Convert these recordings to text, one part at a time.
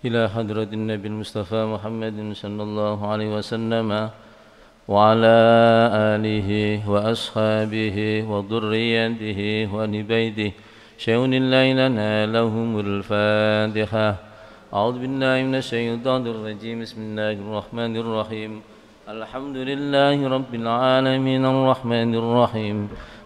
إلى حضرة النبي المصطفى محمد صلى الله عليه وسلم وعلى آله وأصحابه وذريته وآل بيته شيء لا لنا لهم الفاتحة. أعوذ بالله من الشيطان الرجيم. بسم الله الرحمن الرحيم. الحمد لله رب العالمين الرحمن الرحيم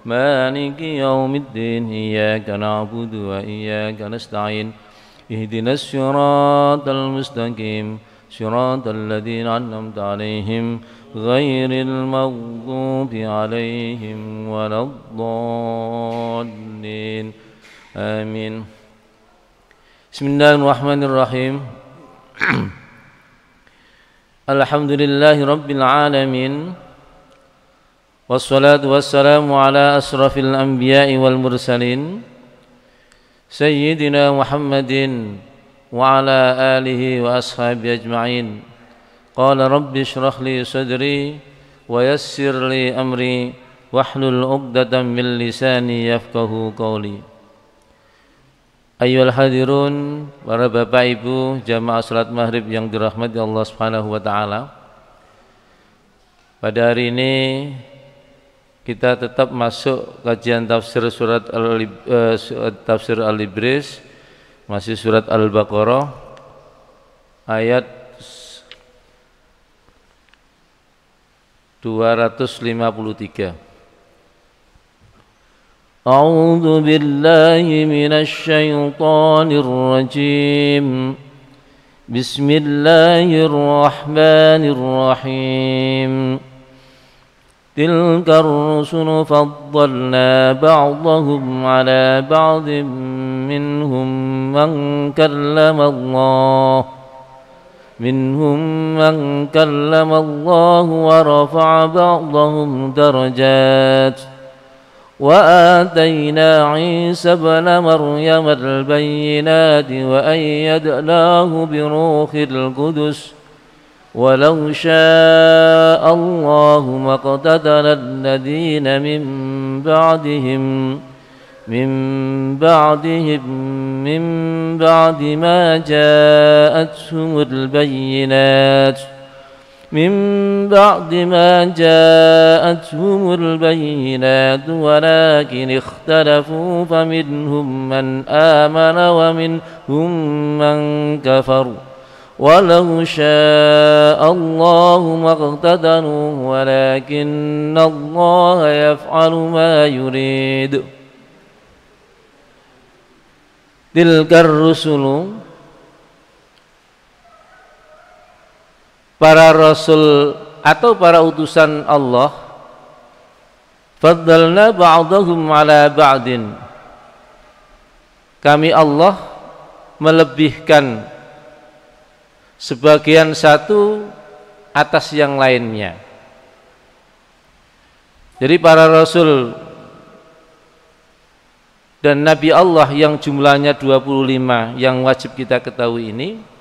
مالك يوم الدين. إياك نعبد وإياك نستعين. اهدنا الصراط المستقيم صراط الذين أنعمت عليهم غير المغضوب عليهم ولا الضالين. آمين. بسم الله الرحمن الرحيم. الحمد لله رب العالمين والصلاة والسلام على أشرف الأنبياء والمرسلين سيدنا محمد وعلى آله وأصحابه أجمعين. قال رب اشرح لي صدري ويسر لي أمري واحلل عقدة من لساني يفقه قولي. Ayyuhal hadirun, para bapak ibu jamaah salat maghrib yang dirahmati Allah Subhanahu wa taala. Pada hari ini kita tetap masuk kajian tafsir surat tafsir Al-Ibris, masih surat Al-Baqarah ayat 253. A'udzu billahi minasy syaithanir rajim. Bismillahirrahmanirrahim. Tilkar rusulu faddalna ba'dahum 'ala ba'din minhum man kallama Allah wa rafa'a ba'dahum darajat. وآتينا عيسى ابن مريم البينات وأيدناه بروح القدس ولو شاء الله ما اقتتل الذين من بعد ما جاءتهم البينات ولكن اختلفوا فمنهم من آمن ومنهم من كفر ولو شاء الله ما اقتتلوا ولكن الله يفعل ما يريد. تلك الرسل، para rasul atau para utusan Allah, faddalna ba'dahum 'ala ba'din, kami Allah melebihkan sebagian satu atas yang lainnya. Jadi para rasul dan nabi Allah yang jumlahnya 25 yang wajib kita ketahui ini,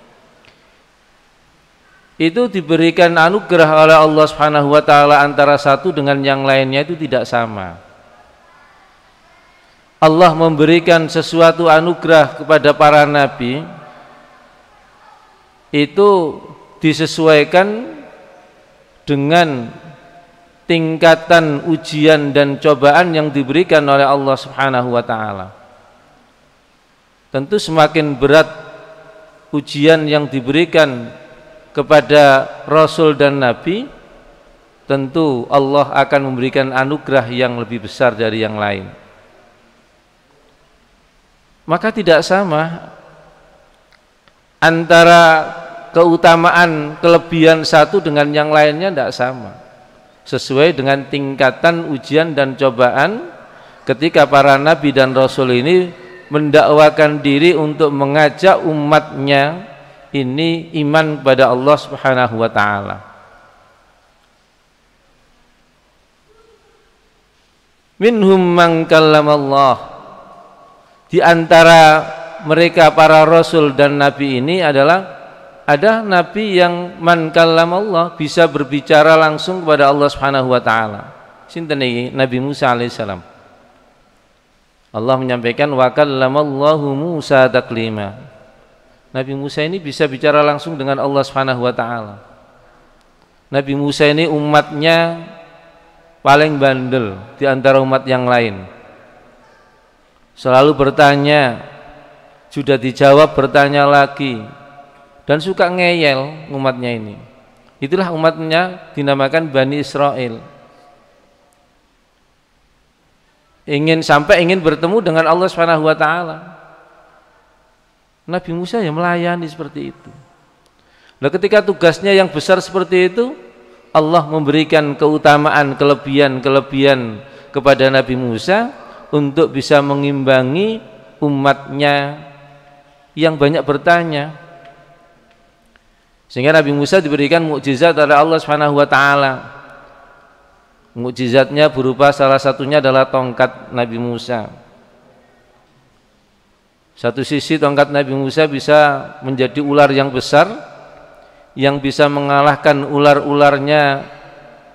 itu diberikan anugerah oleh Allah Subhanahu wa taala, antara satu dengan yang lainnya itu tidak sama. Allah memberikan sesuatu anugerah kepada para nabi itu disesuaikan dengan tingkatan ujian dan cobaan yang diberikan oleh Allah Subhanahu wa taala. Tentu semakin berat ujian yang diberikan kepada Rasul dan Nabi, tentu Allah akan memberikan anugerah yang lebih besar dari yang lain. Maka tidak sama antara keutamaan kelebihan satu dengan yang lainnya, tidak sama. Sesuai dengan tingkatan ujian dan cobaan ketika para Nabi dan Rasul ini mendakwakan diri untuk mengajak umatnya ini iman kepada Allah Subhanahu wa taala. Minhum man kallamallah, di antara mereka para rasul dan nabi ini adalah ada nabi yang man kallamallah, bisa berbicara langsung kepada Allah Subhanahu wa taala. Sinten iki? Nabi Musa alaihissalam. Allah menyampaikan wa kallamallahu Musa taklima. Nabi Musa ini bisa bicara langsung dengan Allah Subhanahu wa taala. Nabi Musa ini umatnya paling bandel di antara umat yang lain. Selalu bertanya, sudah dijawab bertanya lagi, dan suka ngeyel umatnya ini. Itulah umatnya dinamakan Bani Israel. Ingin bertemu dengan Allah Subhanahu wa taala. Nabi Musa ya melayani seperti itu. Nah, ketika tugasnya yang besar seperti itu, Allah memberikan keutamaan, kelebihan kepada Nabi Musa untuk bisa mengimbangi umatnya yang banyak bertanya. Sehingga Nabi Musa diberikan mukjizat oleh Allah Subhanahu wa taala. Mukjizatnya berupa salah satunya adalah tongkat Nabi Musa. Satu sisi tongkat Nabi Musa bisa menjadi ular yang besar yang bisa mengalahkan ular-ularnya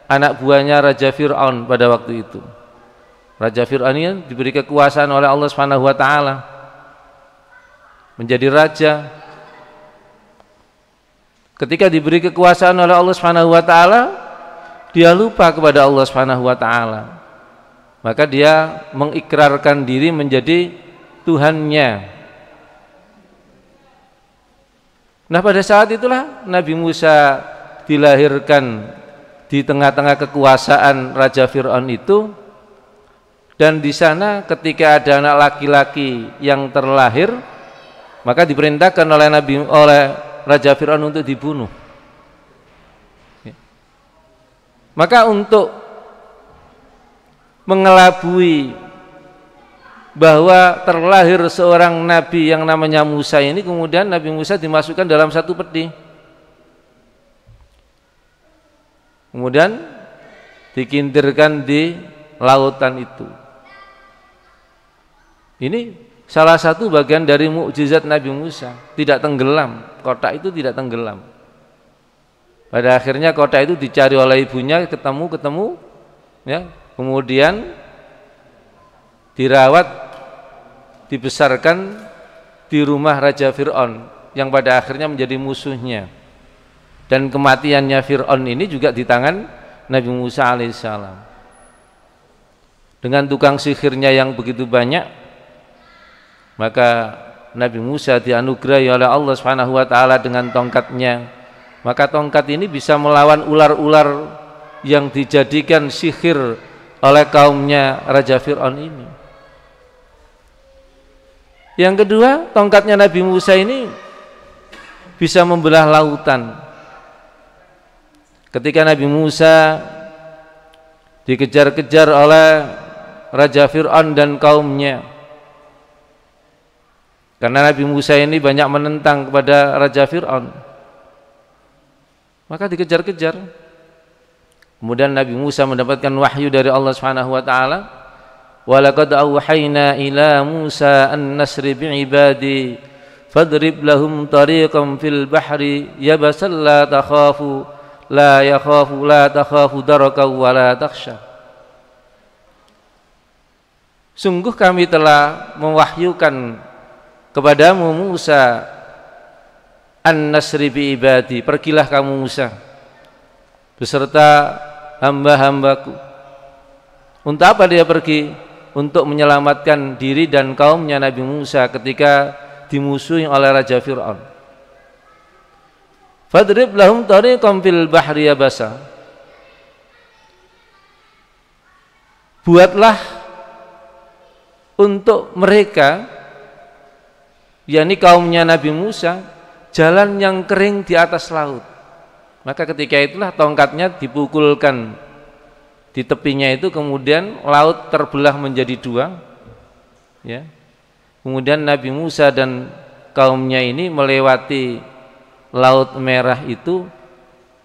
anak buahnya Raja Fir'aun pada waktu itu. Raja Fir'aun ini diberi kekuasaan oleh Allah Subhanahu wa taala menjadi raja. Ketika diberi kekuasaan oleh Allah Subhanahu wa taala, dia lupa kepada Allah Subhanahu wa taala. Maka dia mengikrarkan diri menjadi Tuhannya. Nah, pada saat itulah Nabi Musa dilahirkan di tengah-tengah kekuasaan Raja Fir'aun itu, dan di sana ketika ada anak laki-laki yang terlahir, maka diperintahkan oleh Raja Fir'aun untuk dibunuh. Maka untuk mengelabui bahwa terlahir seorang nabi yang namanya Musa ini, kemudian Nabi Musa dimasukkan dalam satu peti, kemudian dikintirkan di lautan itu. Ini salah satu bagian dari mukjizat Nabi Musa, tidak tenggelam, kotak itu tidak tenggelam. Pada akhirnya kotak itu dicari oleh ibunya, ketemu ya, kemudian dirawat, dibesarkan di rumah Raja Fir'aun yang pada akhirnya menjadi musuhnya. Dan kematiannya Fir'aun ini juga di tangan Nabi Musa alaihissalam. Dengan tukang sihirnya yang begitu banyak, maka Nabi Musa dianugerahi oleh Allah Subhanahu wa taala dengan tongkatnya. Maka tongkat ini bisa melawan ular-ular yang dijadikan sihir oleh kaumnya Raja Fir'aun ini. Yang kedua, tongkatnya Nabi Musa ini bisa membelah lautan. Ketika Nabi Musa dikejar-kejar oleh Raja Fir'aun dan kaumnya, karena Nabi Musa ini banyak menentang kepada Raja Fir'aun, maka dikejar-kejar. Kemudian Nabi Musa mendapatkan wahyu dari Allah Subhanahu wa taala, "Walaqad auhayna ila Musa an nasri bi'ibadi fadrib lahum tariqan fil bahri yabasan la takhafu la takhafu daraka wa la takhsha." Sungguh kami telah mewahyukan kepadamu Musa an-nasri bi ibadi, pergilah kamu Musa beserta hamba-hambaku. Untuk apa dia pergi? Untuk menyelamatkan diri dan kaumnya Nabi Musa ketika dimusuhi oleh Raja Fir'aun. Fadrib lahum tariqan fil bahri yabasa, buatlah untuk mereka, yakni kaumnya Nabi Musa, jalan yang kering di atas laut. Maka ketika itulah tongkatnya dipukulkan di tepinya itu, kemudian laut terbelah menjadi dua, ya. Kemudian Nabi Musa dan kaumnya ini melewati Laut Merah itu.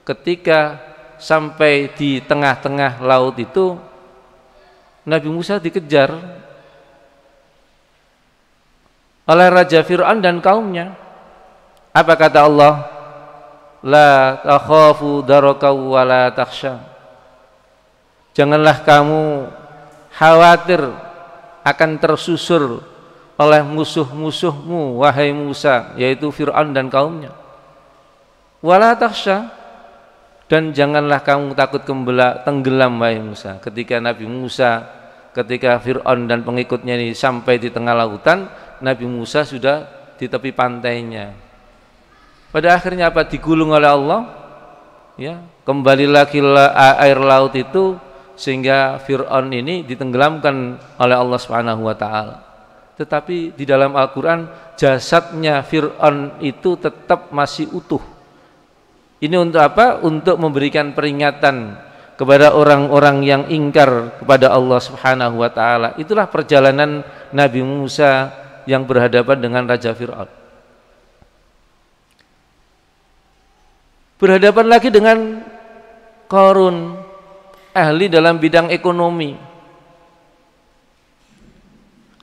Ketika sampai di tengah-tengah laut itu, Nabi Musa dikejar oleh Raja Fir'aun dan kaumnya. Apa kata Allah? La takhafu daraka wa la takhsha. Janganlah kamu khawatir akan tersusur oleh musuh-musuhmu wahai Musa, yaitu Fir'aun dan kaumnya. Wala takhsha, dan janganlah kamu takut tenggelam wahai Musa. Ketika Nabi Musa, ketika Fir'aun dan pengikutnya ini sampai di tengah lautan, Nabi Musa sudah di tepi pantainya. Pada akhirnya apa? Digulung oleh Allah, ya, kembali lagi air laut itu, sehingga Fir'aun ini ditenggelamkan oleh Allah Subhanahu wa taala. Tetapi di dalam Al-Qur'an jasadnya Fir'aun itu tetap masih utuh. Ini untuk apa? Untuk memberikan peringatan kepada orang-orang yang ingkar kepada Allah Subhanahu wa taala. Itulah perjalanan Nabi Musa yang berhadapan dengan Raja Fir'aun. Berhadapan lagi dengan Qarun, ahli dalam bidang ekonomi.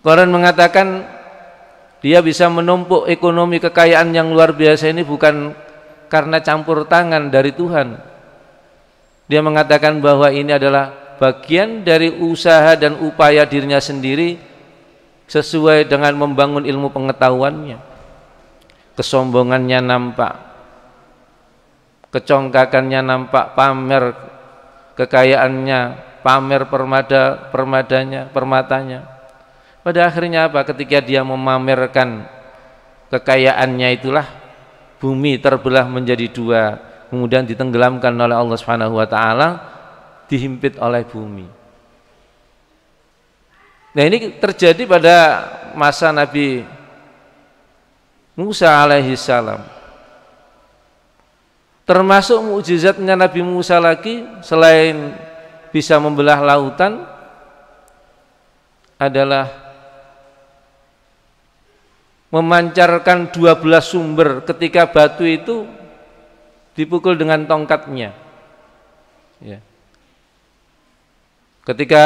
Qarun mengatakan dia bisa menumpuk ekonomi kekayaan yang luar biasa ini bukan karena campur tangan dari Tuhan. Dia mengatakan bahwa ini adalah bagian dari usaha dan upaya dirinya sendiri sesuai dengan membangun ilmu pengetahuannya. Kesombongannya nampak, kecongkakannya nampak, pamer kekayaannya, pamer permatanya. Pada akhirnya apa? Ketika dia memamerkan kekayaannya, itulah bumi terbelah menjadi dua, kemudian ditenggelamkan oleh Allah Subhanahu wa taala, dihimpit oleh bumi. Nah, ini terjadi pada masa Nabi Musa alaihi salam. Termasuk mukjizatnya Nabi Musa lagi selain bisa membelah lautan adalah memancarkan 12 sumber ketika batu itu dipukul dengan tongkatnya. Ya. Ketika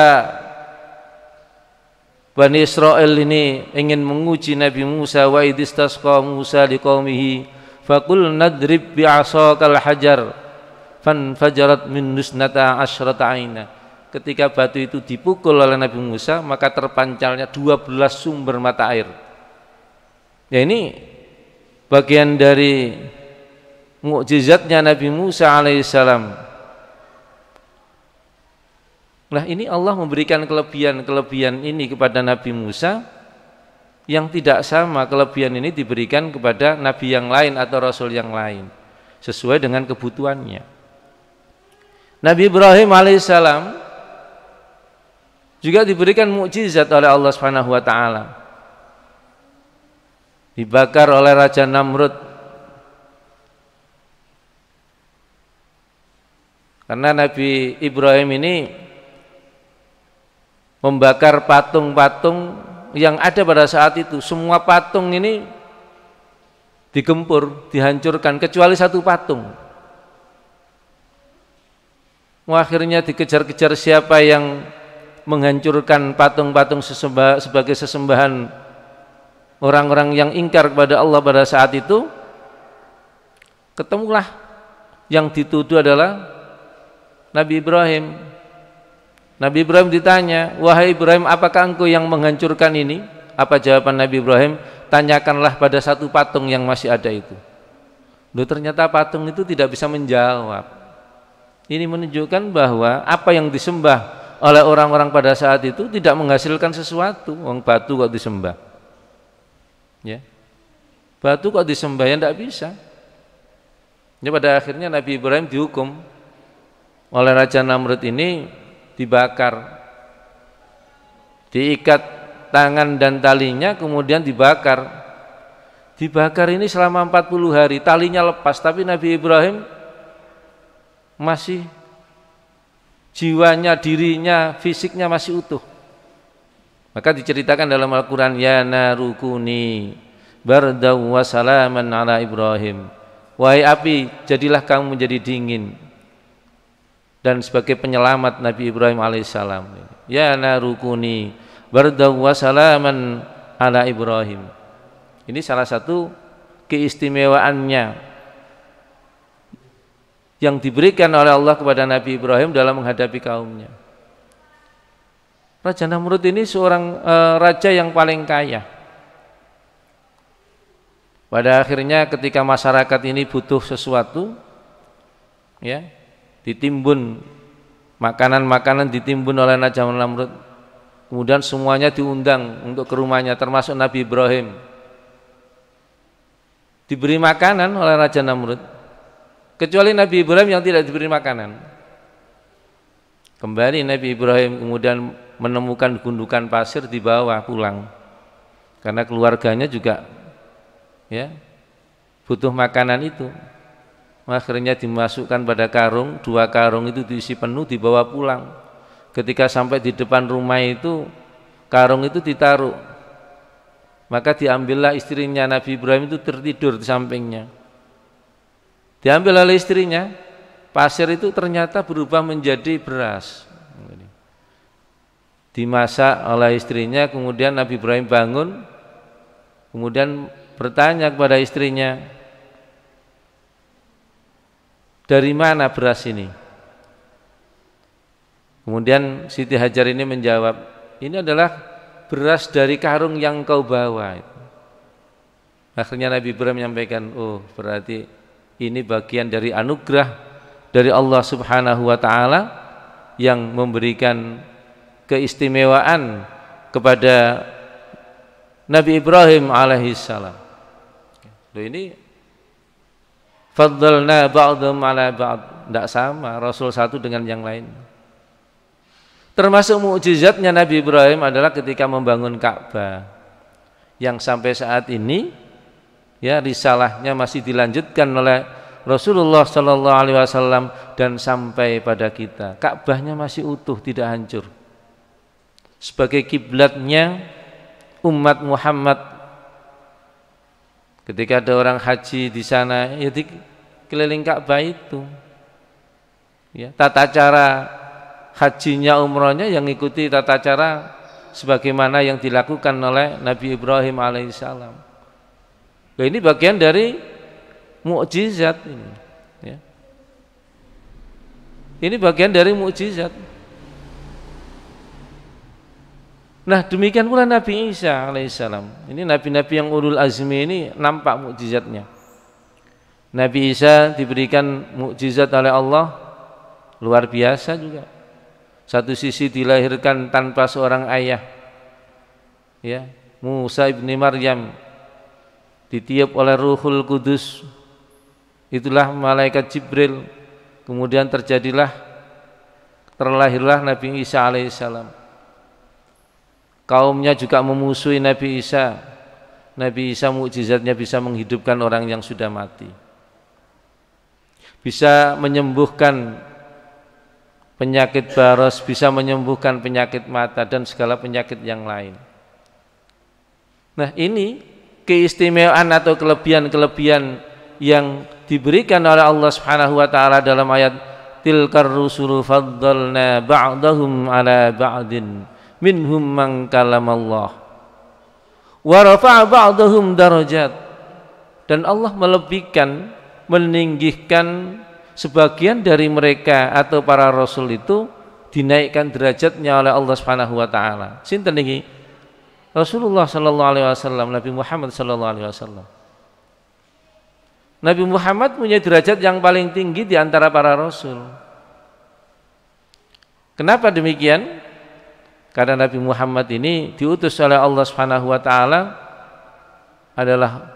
Bani Israel ini ingin menguji Nabi Musa, wa idistasqa Musa liqaumihi faqul nadrib bi'asakal hajar fanfajarat min nusnata asyrata aina. Ketika batu itu dipukul oleh Nabi Musa, maka terpancarnya 12 sumber mata air. Ya, ini bagian dari mukjizatnya Nabi Musa alaihissalam. Nah, ini Allah memberikan kelebihan ini kepada Nabi Musa yang tidak sama kelebihan ini diberikan kepada Nabi yang lain atau Rasul yang lain sesuai dengan kebutuhannya. Nabi Ibrahim alaihissalam juga diberikan mukjizat oleh Allah Subhanahu wa taala. Dibakar oleh Raja Namrud. Karena Nabi Ibrahim ini membakar patung-patung yang ada pada saat itu. Semua patung ini digempur, dihancurkan kecuali satu patung. Akhirnya dikejar-kejar siapa yang menghancurkan patung-patung sebagai sesembahan orang-orang yang ingkar kepada Allah pada saat itu. Ketemulah yang dituduh adalah Nabi Ibrahim. Nabi Ibrahim ditanya, wahai Ibrahim, apakah engkau yang menghancurkan ini? Apa jawaban Nabi Ibrahim? Tanyakanlah pada satu patung yang masih ada itu. Loh, ternyata patung itu tidak bisa menjawab. Ini menunjukkan bahwa apa yang disembah oleh orang-orang pada saat itu tidak menghasilkan sesuatu. Wong batu kok disembah, ya, batu kok disembah, ya tidak bisa. Ya, pada akhirnya Nabi Ibrahim dihukum oleh Raja Namrud ini, dibakar, diikat tangan dan talinya, kemudian dibakar. Dibakar ini selama 40 hari, talinya lepas, tapi Nabi Ibrahim masih jiwanya, dirinya, fisiknya masih utuh. Maka diceritakan dalam Al-Quran, ya narukuni bardaw wa salaman ala Ibrahim. Wahai api, jadilah kamu menjadi dingin dan sebagai penyelamat Nabi Ibrahim alaihissalam. Ya narukuni bardaw wa salaman ala Ibrahim. Ini salah satu keistimewaannya yang diberikan oleh Allah kepada Nabi Ibrahim dalam menghadapi kaumnya. Raja Namrud ini seorang raja yang paling kaya. Pada akhirnya ketika masyarakat ini butuh sesuatu, ya, ditimbun makanan-makanan ditimbun oleh Raja Namrud. Kemudian semuanya diundang untuk ke rumahnya, termasuk Nabi Ibrahim. Diberi makanan oleh Raja Namrud, kecuali Nabi Ibrahim yang tidak diberi makanan. Kembali Nabi Ibrahim kemudian menemukan gundukan pasir, dibawa pulang, karena keluarganya juga, ya, butuh makanan itu. Akhirnya dimasukkan pada karung, 2 karung itu diisi penuh, dibawa pulang. Ketika sampai di depan rumah itu, karung itu ditaruh, maka diambillah istrinya Nabi Ibrahim itu tertidur di sampingnya. Diambil oleh istrinya, pasir itu ternyata berubah menjadi beras. Dimasak oleh istrinya, kemudian Nabi Ibrahim bangun, kemudian bertanya kepada istrinya, dari mana beras ini? Kemudian Siti Hajar ini menjawab, ini adalah beras dari karung yang kau bawa. Akhirnya Nabi Ibrahim menyampaikan, oh berarti ini bagian dari anugerah dari Allah Subhanahu wa Ta'ala yang memberikan keistimewaan kepada Nabi Ibrahim alaihissalam. Loh, ini faddalna ba'dhum ala ba'd, tidak sama Rasul satu dengan yang lain. Termasuk mukjizatnya Nabi Ibrahim adalah ketika membangun Ka'bah, yang sampai saat ini, ya, risalahnya masih dilanjutkan oleh Rasulullah Sallallahu Alaihi Wasallam dan sampai pada kita. Ka'bahnya masih utuh, tidak hancur. Sebagai kiblatnya umat Muhammad, ketika ada orang haji di sana, ya di keliling Ka'bah itu, ya, tata cara hajinya, umrohnya yang ikuti tata cara sebagaimana yang dilakukan oleh Nabi Ibrahim alaihissalam. Nah, ini bagian dari mukjizat ini, ya. Ini bagian dari mukjizat. Nah, demikian pula Nabi Isa alaihissalam. Ini nabi-nabi yang ulul azmi ini nampak mukjizatnya. Nabi Isa diberikan mukjizat oleh Allah luar biasa juga. Satu sisi dilahirkan tanpa seorang ayah, ya, Musa ibni Maryam ditiup oleh Ruhul Kudus, itulah malaikat Jibril. Kemudian terlahirlah Nabi Isa alaihissalam. Kaumnya juga memusuhi Nabi Isa. Nabi Isa mukjizatnya bisa menghidupkan orang yang sudah mati, bisa menyembuhkan penyakit baros, bisa menyembuhkan penyakit mata dan segala penyakit yang lain. Nah, ini keistimewaan atau kelebihan-kelebihan yang diberikan oleh Allah Subhanahu wa Ta'ala dalam ayat tilkar rusulu faddalna ba'dahum ala ba'din minhum man kalamallah wa rafa'a ba'dahum darajat. Dan Allah melebihkan, meninggikan sebagian dari mereka atau para rasul itu, dinaikkan derajatnya oleh Allah Subhanahu wa Ta'ala. Sinten niki? Rasulullah sallallahu alaihi wasallam, Nabi Muhammad sallallahu alaihi wasallam. Nabi Muhammad punya derajat yang paling tinggi di antara para rasul. Kenapa demikian? Karena Nabi Muhammad ini diutus oleh Allah Subhanahu wa Ta'ala adalah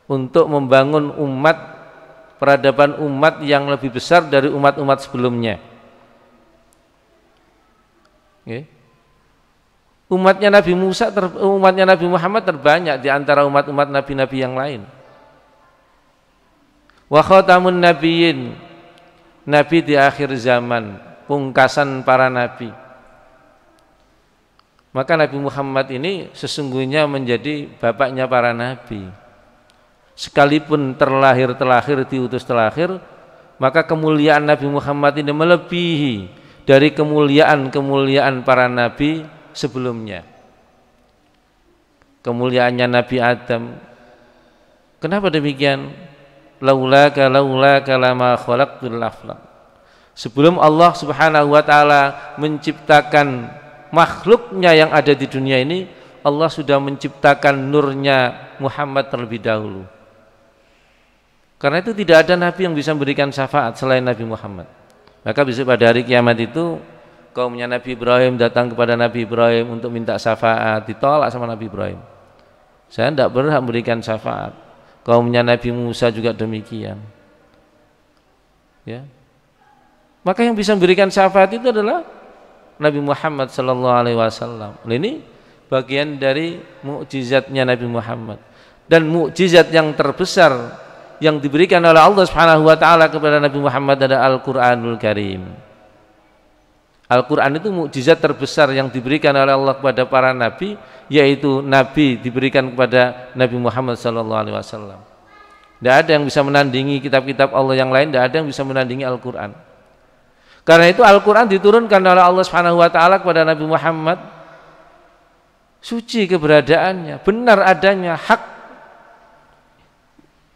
untuk membangun umat, peradaban umat yang lebih besar dari umat-umat sebelumnya. Okay. Umatnya Nabi umatnya Nabi Muhammad terbanyak di antara umat-umat nabi-nabi yang lain. Wa khatamun nabiyyin, nabi di akhir zaman, pungkasan para nabi. Maka Nabi Muhammad ini sesungguhnya menjadi bapaknya para nabi. Sekalipun terlahir diutus terakhir, maka kemuliaan Nabi Muhammad ini melebihi dari kemuliaan para nabi sebelumnya. Kemuliaannya Nabi Adam. Kenapa demikian? Laulaka lama khalaqtul aflaq. Sebelum Allah Subhanahu wa Ta'ala menciptakan makhluknya yang ada di dunia ini, Allah sudah menciptakan nurnya Muhammad terlebih dahulu. Karena itu tidak ada nabi yang bisa memberikan syafaat selain Nabi Muhammad. Maka besok pada hari kiamat itu kaumnya Nabi Ibrahim datang kepada Nabi Ibrahim untuk minta syafaat, ditolak sama Nabi Ibrahim. Saya tidak berhak memberikan syafaat. Kaumnya Nabi Musa juga demikian. Ya. Maka yang bisa memberikan syafaat itu adalah Nabi Muhammad sallallahu alaihi wasallam. Ini bagian dari mukjizatnya Nabi Muhammad. Dan mukjizat yang terbesar yang diberikan oleh Allah Subhanahu wa taala kepada Nabi Muhammad adalah Al-Qur'anul Karim. Al-Qur'an itu mukjizat terbesar yang diberikan oleh Allah kepada para nabi, yaitu nabi diberikan kepada Nabi Muhammad sallallahu alaihi wasallam. Tidak ada yang bisa menandingi kitab-kitab Allah yang lain, tidak ada yang bisa menandingi Al-Qur'an. Karena itu Al-Qur'an diturunkan oleh Allah Subhanahu wa taala kepada Nabi Muhammad, suci keberadaannya, benar adanya, hak,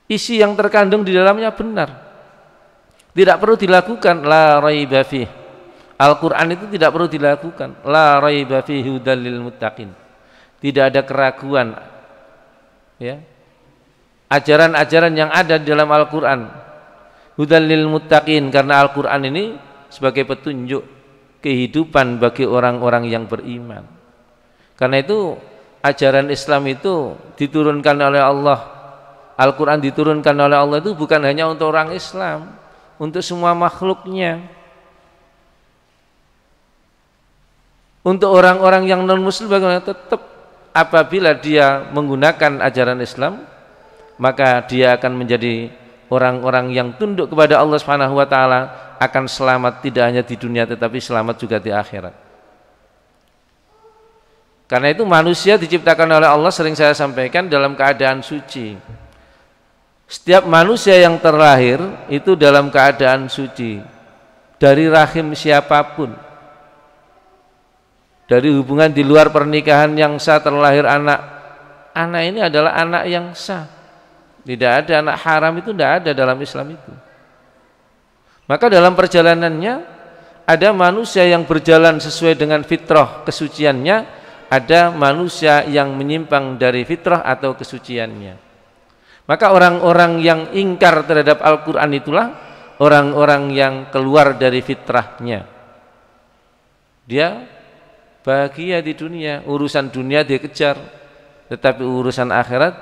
isi yang terkandung di dalamnya benar, tidak perlu dilakukan la raiba fih. Al-Quran itu tidak perlu dilakukan la raiba fihi hudal lil muttaqin, tidak ada keraguan, ya. Ajaran-ajaran yang ada di dalam Al-Quran hudal lil muttaqin, karena Al-Quran ini sebagai petunjuk kehidupan bagi orang-orang yang beriman. Karena itu ajaran Islam itu diturunkan oleh Allah, Al-Quran diturunkan oleh Allah itu bukan hanya untuk orang Islam, untuk semua makhluknya. Untuk orang-orang yang non-muslim bagaimana? Tetap apabila dia menggunakan ajaran Islam, maka dia akan menjadi orang-orang yang tunduk kepada Allah Subhanahu wa taala, akan selamat tidak hanya di dunia tetapi selamat juga di akhirat. Karena itu manusia diciptakan oleh Allah, sering saya sampaikan, dalam keadaan suci. Setiap manusia yang terlahir itu dalam keadaan suci, dari rahim siapapun, dari hubungan di luar pernikahan yang sah terlahir anak. Anak ini adalah anak yang sah, tidak ada anak haram, itu tidak ada dalam Islam itu. Maka dalam perjalanannya ada manusia yang berjalan sesuai dengan fitrah kesuciannya, ada manusia yang menyimpang dari fitrah atau kesuciannya. Maka orang-orang yang ingkar terhadap Al-Quran itulah orang-orang yang keluar dari fitrahnya. Dia bahagia di dunia, urusan dunia dia kejar, tetapi urusan akhirat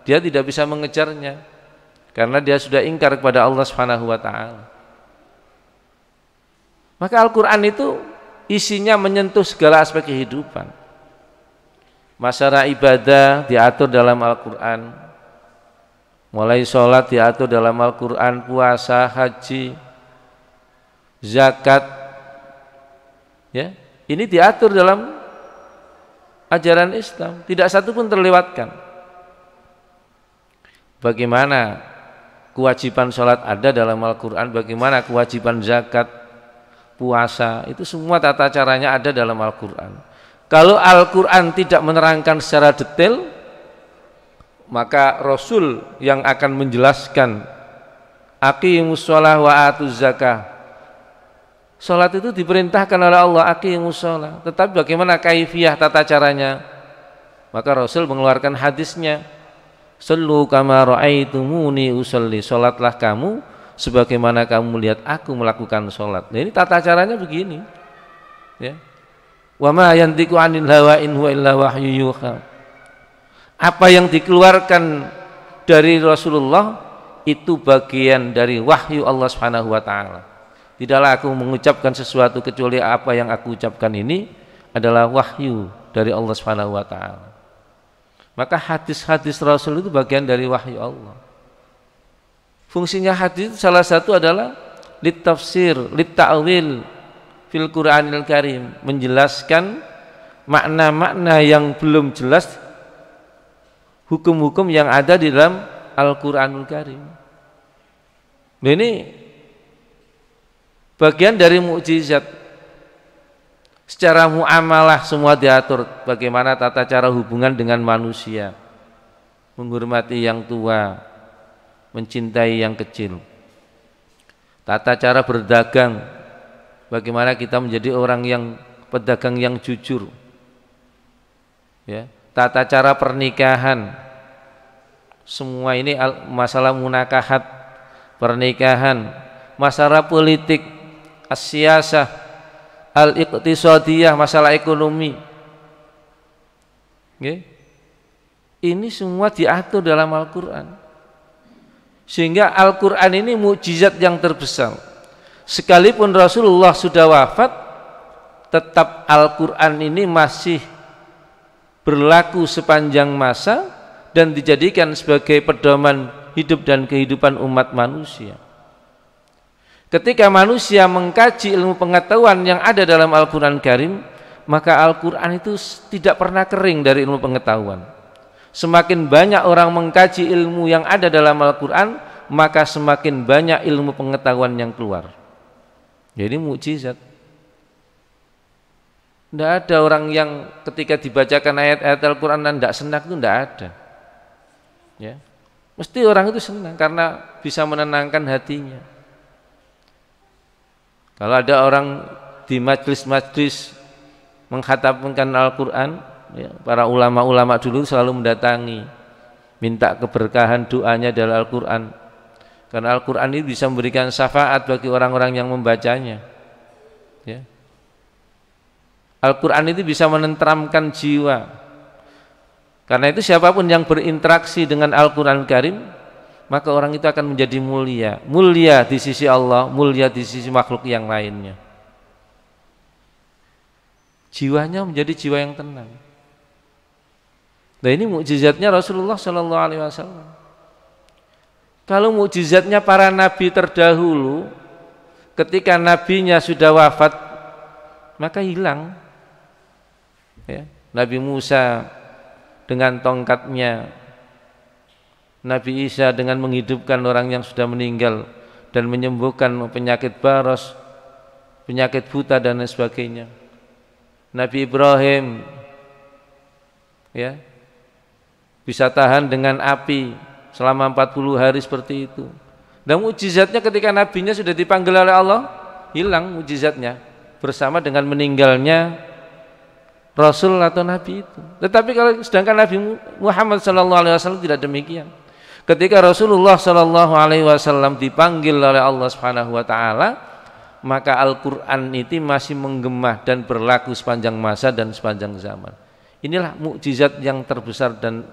dia tidak bisa mengejarnya, karena dia sudah ingkar kepada Allah Subhanahu wa taala. Maka Al-Quran itu isinya menyentuh segala aspek kehidupan. Masalah ibadah diatur dalam Al-Quran, mulai sholat diatur dalam Al-Quran, puasa, haji, zakat, ya, ini diatur dalam ajaran Islam, tidak satu pun terlewatkan. Bagaimana kewajiban sholat ada dalam Al-Quran, bagaimana kewajiban zakat, puasa, itu semua tata caranya ada dalam Al-Quran. Kalau Al-Quran tidak menerangkan secara detail, maka Rasul yang akan menjelaskan aqimus shalah wa atuz zakah. Salat itu diperintahkan oleh Allah, aqimus shalah, tetapi bagaimana kaifiyah tata caranya? Maka Rasul mengeluarkan hadisnya, sallu kama ra'aitumuni usolli, salatlah kamu sebagaimana kamu melihat aku melakukan salat. Nah, ini tata caranya begini, ya. Wa ma yantiqu 'anil hawa in huwa illa wahyu yuha. Apa yang dikeluarkan dari Rasulullah itu bagian dari wahyu Allah Subhanahu wa taala. Tidaklah aku mengucapkan sesuatu kecuali apa yang aku ucapkan ini adalah wahyu dari Allah Subhanahu wa taala. Maka hadis-hadis Rasul itu bagian dari wahyu Allah. Fungsinya hadis salah satu adalah litafsir, litta'wil fil Qur'anil Karim, menjelaskan makna-makna yang belum jelas, hukum-hukum yang ada di dalam Al-Qur'anul Karim. Ini bagian dari mukjizat. Secara muamalah semua diatur, bagaimana tata cara hubungan dengan manusia, menghormati yang tua, mencintai yang kecil. Tata cara berdagang, bagaimana kita menjadi orang yang pedagang yang jujur, ya. tata cara pernikahan, semua ini masalah munakahat, pernikahan, masalah politik, as-siyasah, al-iqtisadiyah, masalah ekonomi. Okay? Ini semua diatur dalam Al-Quran. Sehingga Al-Quran ini mukjizat yang terbesar. Sekalipun Rasulullah sudah wafat, tetap Al-Quran ini masih berlaku sepanjang masa dan dijadikan sebagai pedoman hidup dan kehidupan umat manusia. Ketika manusia mengkaji ilmu pengetahuan yang ada dalam Al-Quran Karim, maka Al-Quran itu tidak pernah kering dari ilmu pengetahuan. Semakin banyak orang mengkaji ilmu yang ada dalam Al-Quran, maka semakin banyak ilmu pengetahuan yang keluar. Jadi mukjizat. Tidak ada orang yang ketika dibacakan ayat-ayat Al-Quran dan tidak senang, itu tidak ada. Ya. Mesti orang itu senang karena bisa menenangkan hatinya. Kalau ada orang di majlis-majlis mengkhatamkan Al-Quran, ya, para ulama-ulama dulu selalu mendatangi, minta keberkahan doanya dari Al-Quran. Karena Al-Quran ini bisa memberikan syafaat bagi orang-orang yang membacanya. Ya. Al-Quran itu bisa menenteramkan jiwa. Karena itu siapapun yang berinteraksi dengan Al-Quran Karim, maka orang itu akan menjadi mulia. Mulia di sisi Allah, mulia di sisi makhluk yang lainnya. Jiwanya menjadi jiwa yang tenang. Nah, ini mukjizatnya Rasulullah Shallallahu Alaihi Wasallam. Kalau mukjizatnya para nabi terdahulu, ketika nabinya sudah wafat, maka hilang. Ya, Nabi Musa dengan tongkatnya, Nabi Isa dengan menghidupkan orang yang sudah meninggal dan menyembuhkan penyakit baros, penyakit buta dan lain sebagainya. Nabi Ibrahim, ya, bisa tahan dengan api selama 40 hari seperti itu. Dan mukjizatnya ketika nabinya sudah dipanggil oleh Allah, hilang mukjizatnya bersama dengan meninggalnya Rasul atau Nabi itu. Tetapi kalau sedangkan Nabi Muhammad SAW tidak demikian. Ketika Rasulullah SAW dipanggil oleh Allah Subhanahu Wa Taala, maka Al-Quran itu masih menggema dan berlaku sepanjang masa dan sepanjang zaman. Inilah mukjizat yang terbesar dan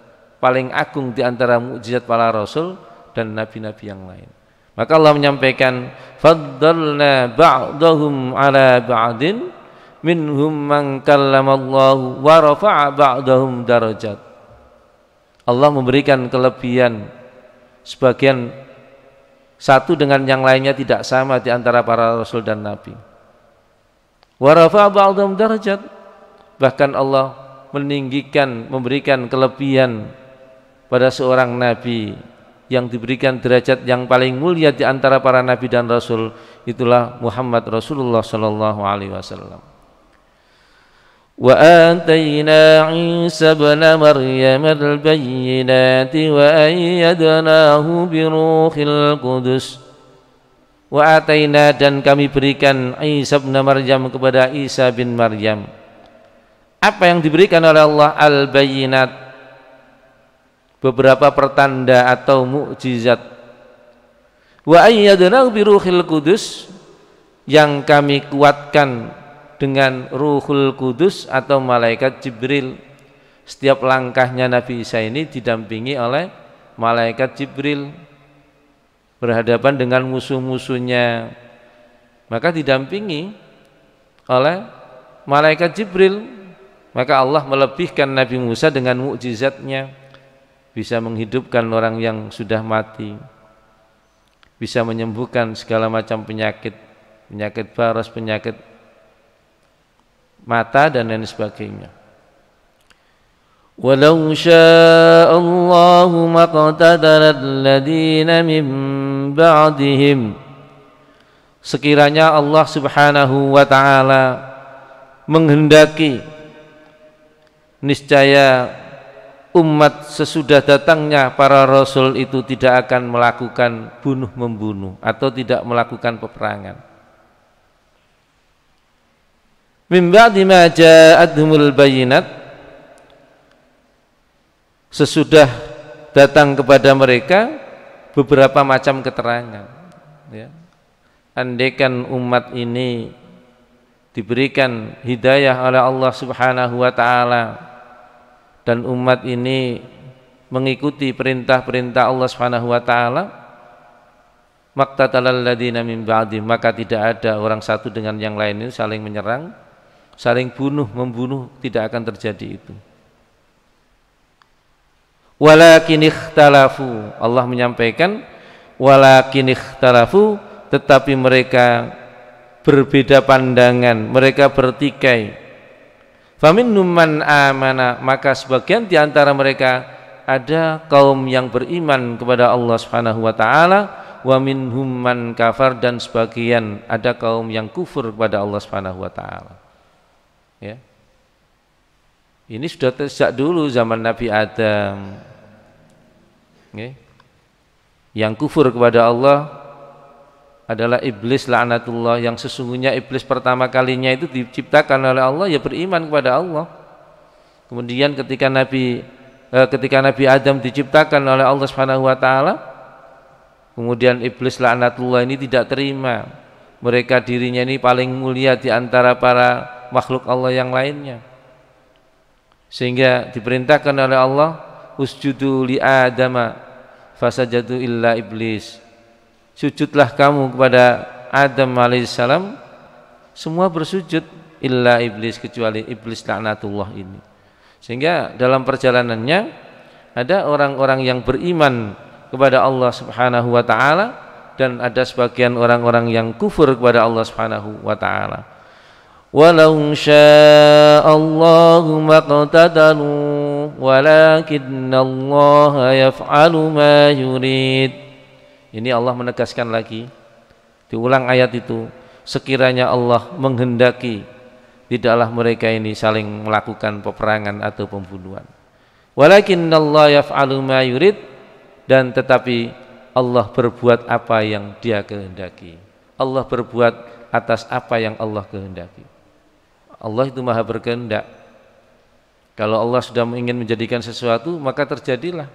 paling agung di antara mukjizat para Rasul dan Nabi-Nabi yang lain. Maka Allah menyampaikan, faddalna ba'dahum ala ba'din minhum man kallamallahu wa rafa'a ba'dahum darajat. Allah memberikan kelebihan sebagian satu dengan yang lainnya tidak sama di antara para rasul dan nabi. Wa rafa'a ba'dahum darajat. Bahkan Allah meninggikan, memberikan kelebihan pada seorang nabi yang diberikan derajat yang paling mulia di antara para nabi dan rasul, itulah Muhammad Rasulullah sallallahu alaihi wasallam. Wa atayna Isa ibn Maryam al-bayyinati wa ayyadnahu bi ruhil qudus. Wa atayna, dan kami berikan Isa ibn Maryam kepada Isa bin Maryam. Apa yang diberikan oleh Allah? Al-bayyinat, beberapa pertanda atau mukjizat. Wa ayyadnahu bi ruhil qudus, yang kami kuatkan dengan Ruhul Kudus atau malaikat Jibril. Setiap langkahnya Nabi Isa ini didampingi oleh malaikat Jibril, berhadapan dengan musuh-musuhnya, maka didampingi oleh malaikat Jibril. Maka Allah melebihkan Nabi Musa dengan mukjizatnya, bisa menghidupkan orang yang sudah mati, bisa menyembuhkan segala macam penyakit, penyakit baras, penyakit mata dan lain sebagainya. Walau syaa Allahu maqtadara alladziina min ba'dihim, sekiranya Allah Subhanahu wa taala menghendaki, niscaya umat sesudah datangnya para rasul itu tidak akan melakukan bunuh-membunuh atau tidak melakukan peperangan. Min ba'di ma ja'atuhumul bayyinat, sesudah datang kepada mereka beberapa macam keterangan, ya. Andaikan umat ini diberikan hidayah oleh Allah Subhanahu wa taala dan umat ini mengikuti perintah-perintah Allah Subhanahu wa taala, maqtatalal ladzina min ba'di, maka tidak ada orang satu dengan yang lain itu saling menyerang, saling membunuh tidak akan terjadi itu. Walakin ikhtalafu, Allah menyampaikan walakin ikhtalafu, tetapi mereka berbeda pandangan, mereka bertikai. Faminhum man amana, maka sebagian di antara mereka ada kaum yang beriman kepada Allah Subhanahu wa taala, wa minhum man kafar, dan sebagian ada kaum yang kufur kepada Allah Subhanahu wa taala. Ya. Ini sudah sejak dulu zaman Nabi Adam. Okay. Yang kufur kepada Allah adalah iblis laknatullah, yang sesungguhnya iblis pertama kalinya itu diciptakan oleh Allah ya beriman kepada Allah. Kemudian ketika Nabi Adam diciptakan oleh Allah Subhanahu wa taala, kemudian iblis laknatullah ini tidak terima, mereka dirinya ini paling mulia di antara para makhluk Allah yang lainnya, sehingga diperintahkan oleh Allah, usjudu li adama fasajadu illa iblis, sujudlah kamu kepada Adam alaihissalam, semua bersujud illa iblis, kecuali iblis laknatullah ini. Sehingga dalam perjalanannya ada orang-orang yang beriman kepada Allah Subhanahu wa taala dan ada sebagian orang-orang yang kufur kepada Allah Subhanahu wa taala. Walau sya'allahu maqtatalu walakinnallaha yaf'alu ma yurid. Ini Allah menegaskan lagi, diulang ayat itu, sekiranya Allah menghendaki tidaklah mereka ini saling melakukan peperangan atau pembunuhan. Walakinnallaha yaf'alu ma yurid, dan tetapi Allah berbuat apa yang Dia kehendaki. Allah berbuat atas apa yang Allah kehendaki. Allah itu maha berkehendak. Kalau Allah sudah ingin menjadikan sesuatu, maka terjadilah.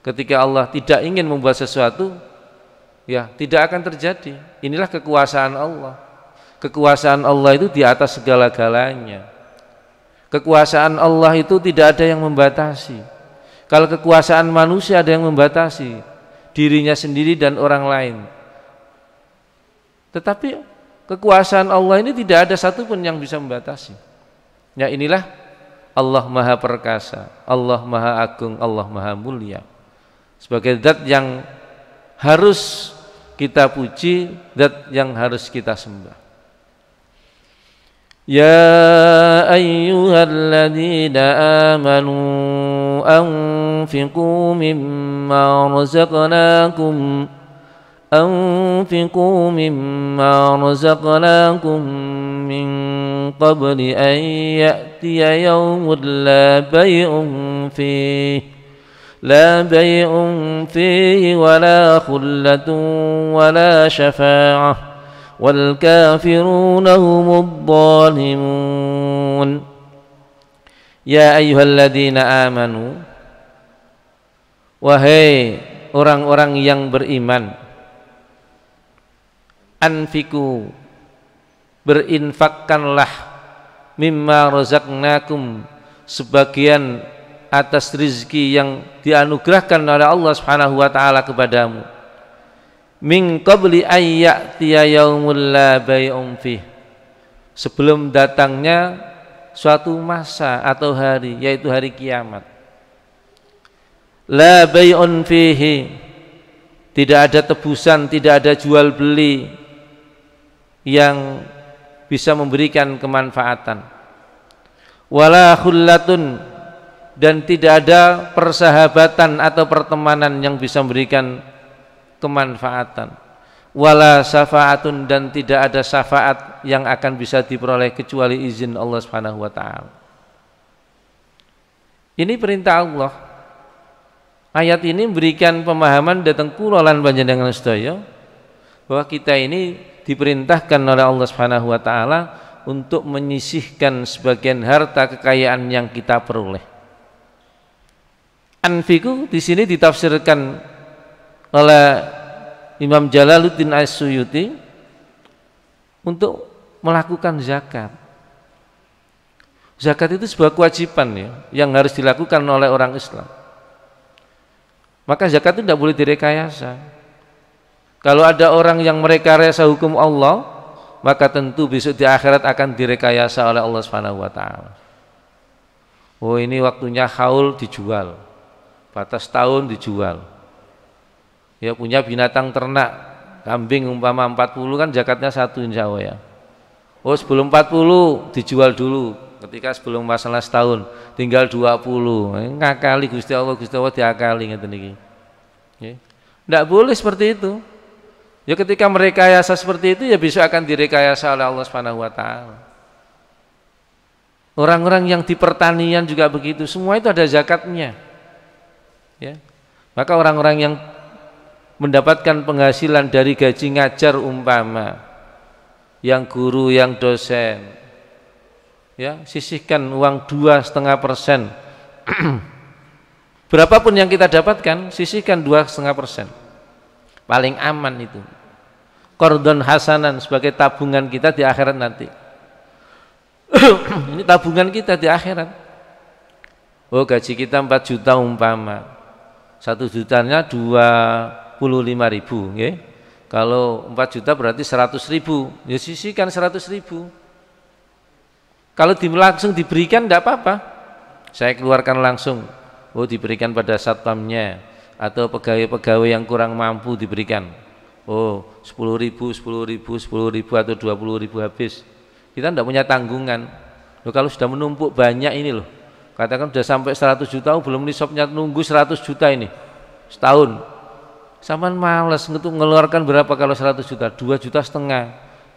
Ketika Allah tidak ingin membuat sesuatu, ya tidak akan terjadi. Inilah kekuasaan Allah. Kekuasaan Allah itu di atas segala-galanya. Kekuasaan Allah itu tidak ada yang membatasi. Kalau kekuasaan manusia ada yang membatasi dirinya sendiri dan orang lain. Tetapi kekuasaan Allah ini tidak ada satupun yang bisa membatasi. Ya, inilah Allah Maha Perkasa, Allah Maha Agung, Allah Maha Mulia. Sebagai zat yang harus kita puji, zat yang harus kita sembah. Ya ayyuhalladzina amanu anfiqu mimma razaqnakum min qabli an ya'tiya yawmun la bay'un fihi wala khullatun wala syafa'ah wal kafiruna humudz zalimun. Ya ayyuhalladzina amanu, wahai orang-orang yang beriman, anfiku, berinfakkanlah, mimma razaqnakum, sebagian atas rizki yang dianugerahkan oleh Allah Subhanahu wa taala kepadamu, min qabli ayyatiya yaumul la bay'un fih, sebelum datangnya suatu masa atau hari, yaitu hari kiamat. La bay'un fihi, tidak ada tebusan, tidak ada jual beli yang bisa memberikan kemanfaatan. Wala khullatun, dan tidak ada persahabatan atau pertemanan yang bisa memberikan kemanfaatan. Wala syafaatun, dan tidak ada syafaat yang akan bisa diperoleh kecuali izin Allah Subhanahu wa taala. Ini perintah Allah. Ayat ini memberikan pemahaman datang kula lan panjenengan sedaya bahwa kita ini diperintahkan oleh Allah Subhanahu wa taala untuk menyisihkan sebagian harta kekayaan yang kita peroleh. Anfiku di sini ditafsirkan oleh Imam Jalaluddin As-Suyuti untuk melakukan zakat. Zakat itu sebuah kewajiban ya, yang harus dilakukan oleh orang Islam. Maka zakat itu tidak boleh direkayasa. Kalau ada orang yang merekayasa hukum Allah, maka tentu besok di akhirat akan direkayasa oleh Allah Subhanahu wa taala. Oh, ini waktunya haul dijual. Batas tahun dijual. Ya, punya binatang ternak, kambing umpama 40 kan zakatnya 1 insya Allah ya. Oh, sebelum 40 dijual dulu, ketika sebelum masalah setahun tinggal 20. Ngakali Gusti Allah diakali ngeten iki. Ya. Tidak boleh seperti itu. Ya, ketika merekayasa seperti itu ya besok akan direkayasa oleh Allah Subhanahu wa taala. Orang-orang yang di pertanian juga begitu, semua itu ada zakatnya. Ya. Maka orang-orang yang mendapatkan penghasilan dari gaji ngajar umpama, yang guru, yang dosen, ya sisihkan uang 2,5%. Berapapun yang kita dapatkan, sisihkan 2,5%. Paling aman itu. Qardon hasanan sebagai tabungan kita di akhirat nanti. Ini tabungan kita di akhirat. Oh, gaji kita 4 juta umpama, 1 jutanya 25.000, ya. Kalau 4 juta berarti 100.000, ya sisihkan 100.000. Kalau langsung diberikan tidak apa-apa, saya keluarkan langsung. Oh, diberikan pada satpamnya atau pegawai-pegawai yang kurang mampu diberikan. Oh, 10.000 atau 20.000 habis. Kita tidak punya tanggungan. Loh, kalau sudah menumpuk banyak ini loh, katakan sudah sampai 100 juta, belum nisabnya, nunggu 100 juta ini setahun. Saman males untuk mengeluarkan berapa kalau 100 juta? 2,5 juta.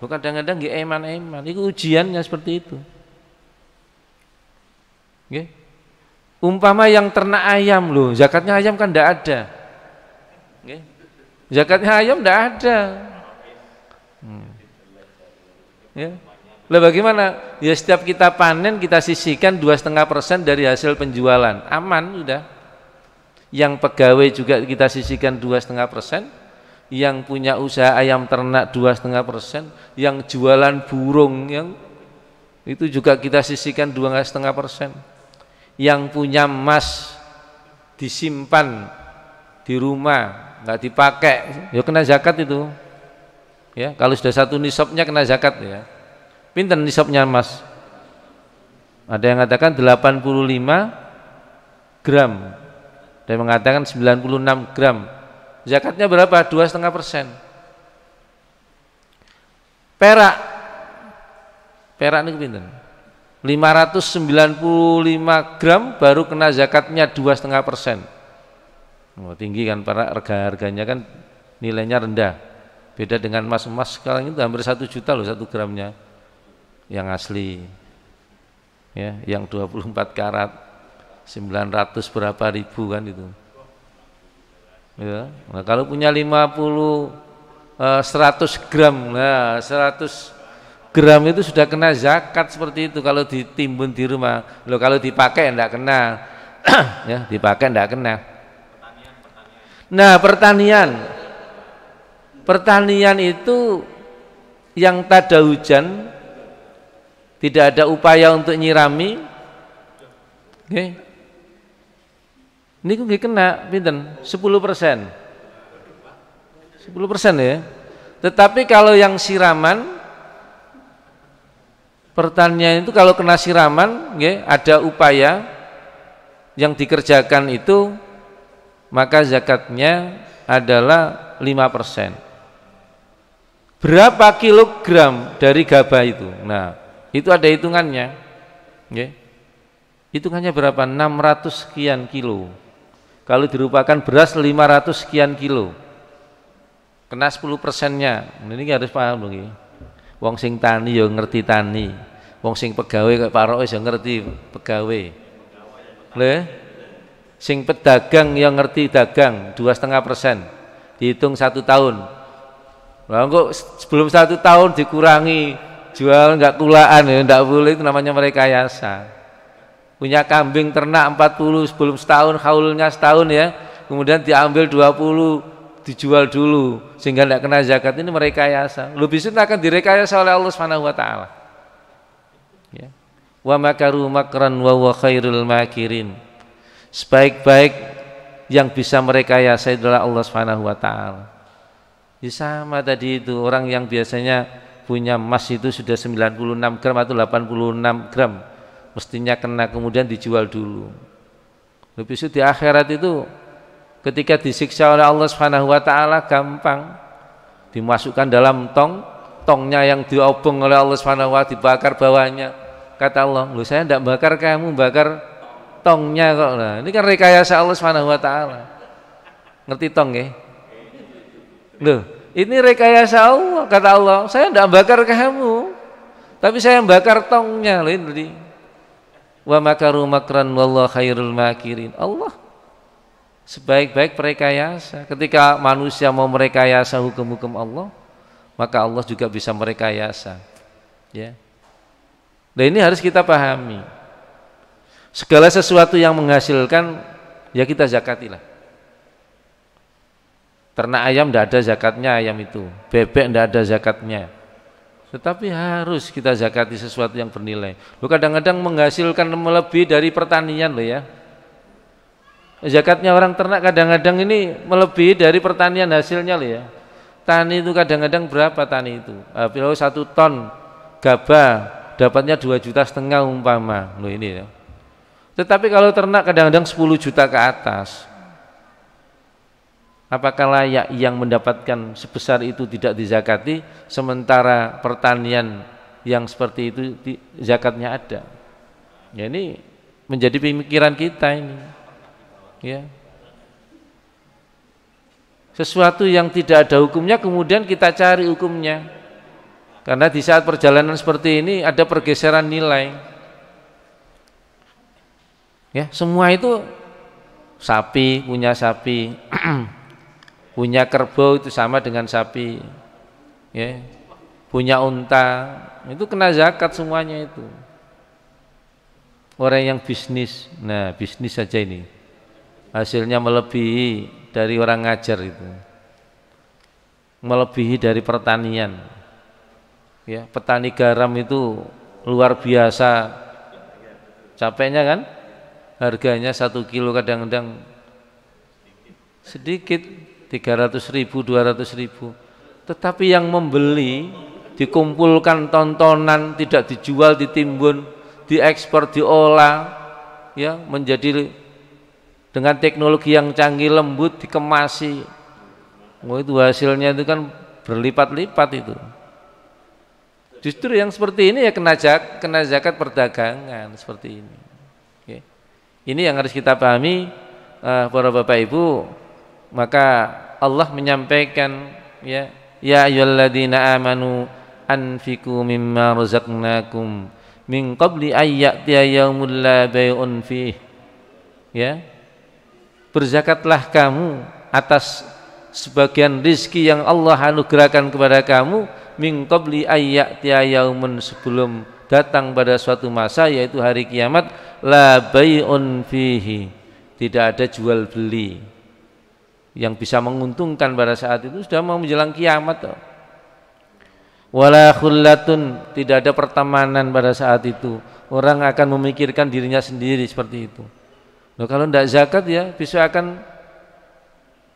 Loh, kadang-kadang nggih eman-eman. Itu ujiannya seperti itu. Nggih. Umpama yang ternak ayam loh, zakatnya ayam kan tidak ada. Nggih. Zakatnya ayam tidak ada. Ya. Lah bagaimana? Ya setiap kita panen kita sisihkan 2,5% dari hasil penjualan. Aman sudah. Yang pegawai juga kita sisihkan 2,5%, yang punya usaha ayam ternak 2,5%, yang jualan burung yang itu juga kita sisihkan 2,5%, yang punya emas disimpan di rumah nggak dipakai, ya kena zakat itu. Ya, kalau sudah 1 nisabnya kena zakat ya. Pinten nisabnya emas? Ada yang mengatakan 85 gram. Ada yang mengatakan 96 gram. Zakatnya berapa? 2,5%. Perak ini pinten? 595 gram baru kena zakatnya 2,5%. Oh, tinggi kan perak, harganya kan nilainya rendah. Beda dengan emas sekarang itu hampir 1 juta loh 1 gramnya. Yang asli. Ya, yang 24 karat 900 berapa ribu kan itu. Ya. Nah, kalau punya 100 gram, nah 100 gram itu sudah kena zakat seperti itu kalau ditimbun di rumah. Loh, kalau dipakai enggak kena. Ya, dipakai enggak kena. Nah, pertanian itu yang tada hujan, tidak ada upaya untuk nyirami, okay. Ini kok kena pinten? 10%. 10% ya. Tetapi kalau yang siraman, pertanian itu kalau kena siraman, okay, ada upaya yang dikerjakan itu, maka zakatnya adalah 5%. Berapa kilogram dari gabah itu? Nah, itu ada hitungannya. Okay. Hitungannya berapa? 600 sekian kilo. Kalau dirupakan beras 500 sekian kilo, kena 10%-nya. Ini harus paham loh. Wong sing tani ya ngerti tani, wong sing pegawai kayak Pak Rois ya ngerti pegawai. Lho, sing pedagang yang ngerti dagang 2,5%, dihitung 1 tahun. Lah kok sebelum 1 tahun dikurangi, jual enggak kulaan ya enggak boleh, itu namanya merekayasa. punya kambing ternak 40 sebelum setahun, haulnya setahun ya, kemudian diambil 20 dijual dulu sehingga tidak kena zakat, ini merekayasa. Lebih itu akan direkayasa oleh Allah Subhanahu wa taala. Ya. Wa makaru makran wa huwa khairul makirin. Sebaik-baik yang bisa merekayasa adalah Allah Subhanahu wa taala. Ya sama tadi itu, orang yang biasanya punya emas itu sudah 96 gram atau 86 gram mestinya kena, kemudian dijual dulu. Lebih itu di akhirat itu ketika disiksa oleh Allah Subhanahu wa taala gampang, dimasukkan dalam tongnya yang diobong oleh Allah Subhanahu wa taala, dibakar bawahnya. Kata Allah, "Loh, saya tidak bakar kamu, bakar tongnya kok." Nah, ini kan rekayasa Allah Subhanahu wa taala. Ngerti tong ya? Loh, ini rekayasa Allah. Kata Allah, "Saya tidak bakar kamu, tapi saya bakar tongnya." Loh, ini. Wa makaru makran wallahu khairul makirin. Allah sebaik-baik perekayasa. Ketika manusia mau merekayasa hukum-hukum Allah, maka Allah juga bisa merekayasa. Ya. Nah, ini harus kita pahami. Segala sesuatu yang menghasilkan, ya kita zakatilah. Ternak ayam tidak ada zakatnya ayam itu, bebek tidak ada zakatnya. Tetapi harus kita zakati sesuatu yang bernilai. Loh, kadang-kadang menghasilkan melebihi dari pertanian loh ya. Zakatnya orang ternak kadang-kadang ini melebihi dari pertanian hasilnya loh ya. Tani itu kadang-kadang berapa tani itu? Kalau 1 ton gabah dapatnya 2,5 juta umpama. Loh ini ya. Tetapi kalau ternak kadang-kadang 10 juta ke atas. Apakah layak yang mendapatkan sebesar itu tidak dizakati, sementara pertanian yang seperti itu zakatnya ada? Ya, ini menjadi pemikiran kita ini. Ya. Sesuatu yang tidak ada hukumnya kemudian kita cari hukumnya. Karena di saat perjalanan seperti ini ada pergeseran nilai. Ya, semua itu sapi, punya sapi. Punya kerbau itu sama dengan sapi, ya. Punya unta itu kena zakat semuanya itu. Orang yang bisnis, nah bisnis saja ini hasilnya melebihi dari orang ngajar itu, melebihi dari pertanian. Ya, petani garam itu luar biasa capeknya kan, harganya 1 kilo kadang-kadang sedikit. 300.000, 200.000, tetapi yang membeli dikumpulkan tontonan, tidak dijual, ditimbun, diekspor, diolah, ya menjadi dengan teknologi yang canggih, lembut, dikemasi. Itu hasilnya itu kan berlipat-lipat itu. Justru yang seperti ini ya kena zakat perdagangan seperti ini. Oke. Ini yang harus kita pahami, para bapak ibu. Maka Allah menyampaikan, ya ayyuhalladzina amanu anfiqu mimma razaqnakum min qabli ayyatiya yaumul la bai'un fih. Ya, berzakatlah kamu atas sebagian rizki yang Allah anugerahkan kepada kamu min qabli ayyatiya yaumun, sebelum datang pada suatu masa yaitu hari kiamat, la bai'un fihi, tidak ada jual beli yang bisa menguntungkan pada saat itu, sudah mau menjelang kiamat. Wala khullatun, tidak ada pertemanan pada saat itu. Orang akan memikirkan dirinya sendiri seperti itu. Loh, kalau tidak zakat ya besok akan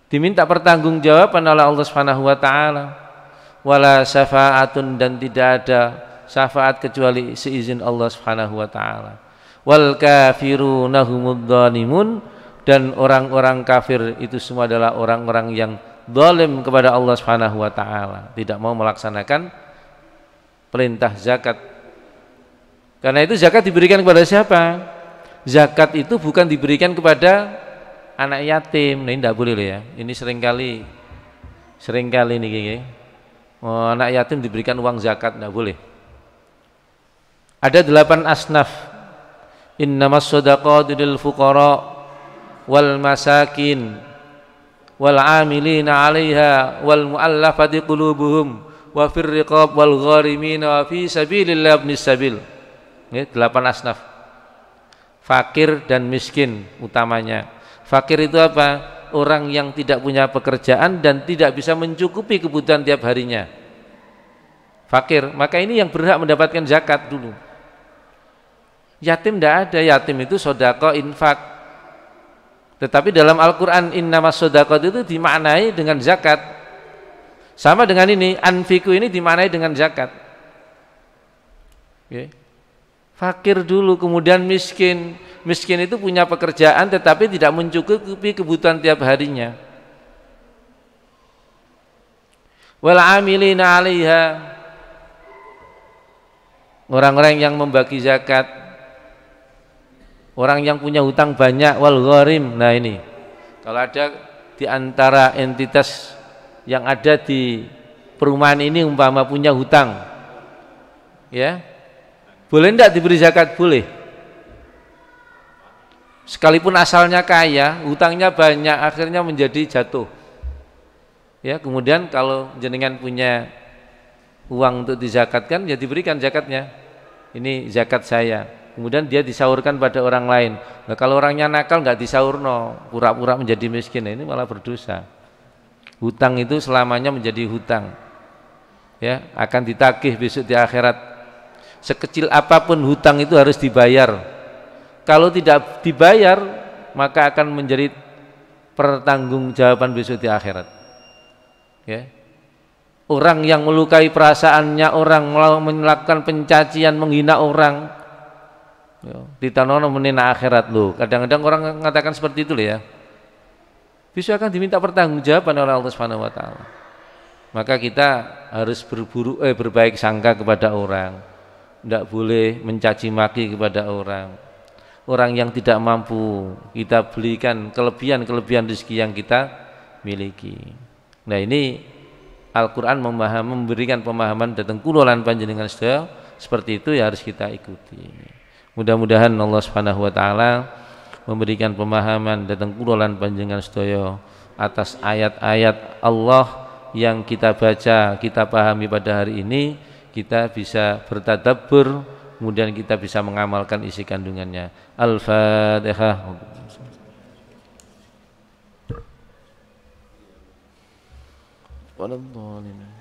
diminta pertanggungjawaban oleh Allah Subhanahu wa taala. Wala syafa'atun, dan tidak ada syafaat kecuali seizin Allah Subhanahu wa taala. Wal kafiruna humudz zalimun, dan orang-orang kafir itu semua adalah orang-orang yang zalim kepada Allah Subhanahu wa taala, tidak mau melaksanakan perintah zakat. Karena itu zakat diberikan kepada siapa? Zakat itu bukan diberikan kepada anak yatim. Nah, ini tidak boleh loh ya. Ini seringkali nih, anak yatim diberikan uang zakat, tidak boleh. Ada 8 asnaf. Innamas shadaqatu lil fuqara wal masakin wal amilina 'alaiha wal mu'allafati qulubuhum wa fir riqab wal gharimin wa fi sabilillah ibnis sabil. 8 asnaf. fakir dan miskin utamanya. Fakir itu apa? Orang yang tidak punya pekerjaan dan tidak bisa mencukupi kebutuhan tiap harinya. Fakir, maka ini yang berhak mendapatkan zakat dulu. Yatim tidak ada, yatim itu sodako infak. Tetapi dalam Al-Quran innamas sodako itu dimaknai dengan zakat. Sama dengan ini, anfiku ini dimaknai dengan zakat. Okay. Fakir dulu, kemudian miskin. Miskin itu punya pekerjaan tetapi tidak mencukupi kebutuhan tiap harinya. Wal amilina 'alaiha, orang-orang yang membagi zakat, orang yang punya hutang banyak, wal gharim. Nah ini, kalau ada di antara entitas yang ada di perumahan ini umpama punya hutang, ya, boleh enggak diberi zakat? Boleh. Sekalipun asalnya kaya, hutangnya banyak, akhirnya menjadi jatuh. Ya, kemudian kalau jenengan punya uang untuk dizakatkan, ya diberikan zakatnya. Ini zakat saya. Kemudian dia disaurkan pada orang lain. Nah, kalau orangnya nakal nggak disaurno, pura-pura menjadi miskin, ini malah berdosa. Hutang itu selamanya menjadi hutang. Ya, akan ditagih besok di akhirat. Sekecil apapun hutang itu harus dibayar. Kalau tidak dibayar, maka akan menjadi pertanggungjawaban besok di akhirat. Ya. Orang yang melukai perasaannya orang, melakukan pencacian, menghina orang, ya, ditanono menina akhirat loh. Kadang-kadang orang mengatakan seperti itu loh ya. Besok akan diminta pertanggungjawaban oleh Allah Subhanahu wa taala. Maka kita harus berbaik sangka kepada orang. Tidak boleh mencaci maki kepada orang. Orang yang tidak mampu kita belikan kelebihan rezeki yang kita miliki. Nah ini Al-Quran memberikan pemahaman datang kulolan panjenengan sedaya seperti itu, ya harus kita ikuti. Mudah-mudahan Allah Subhanahu wa taala memberikan pemahaman datang kulolan panjenengan sedaya atas ayat-ayat Allah yang kita baca, kita pahami pada hari ini, kita bisa bertadabbur, kemudian kita bisa mengamalkan isi kandungannya. Al-Fatihah. Walhamdulillah.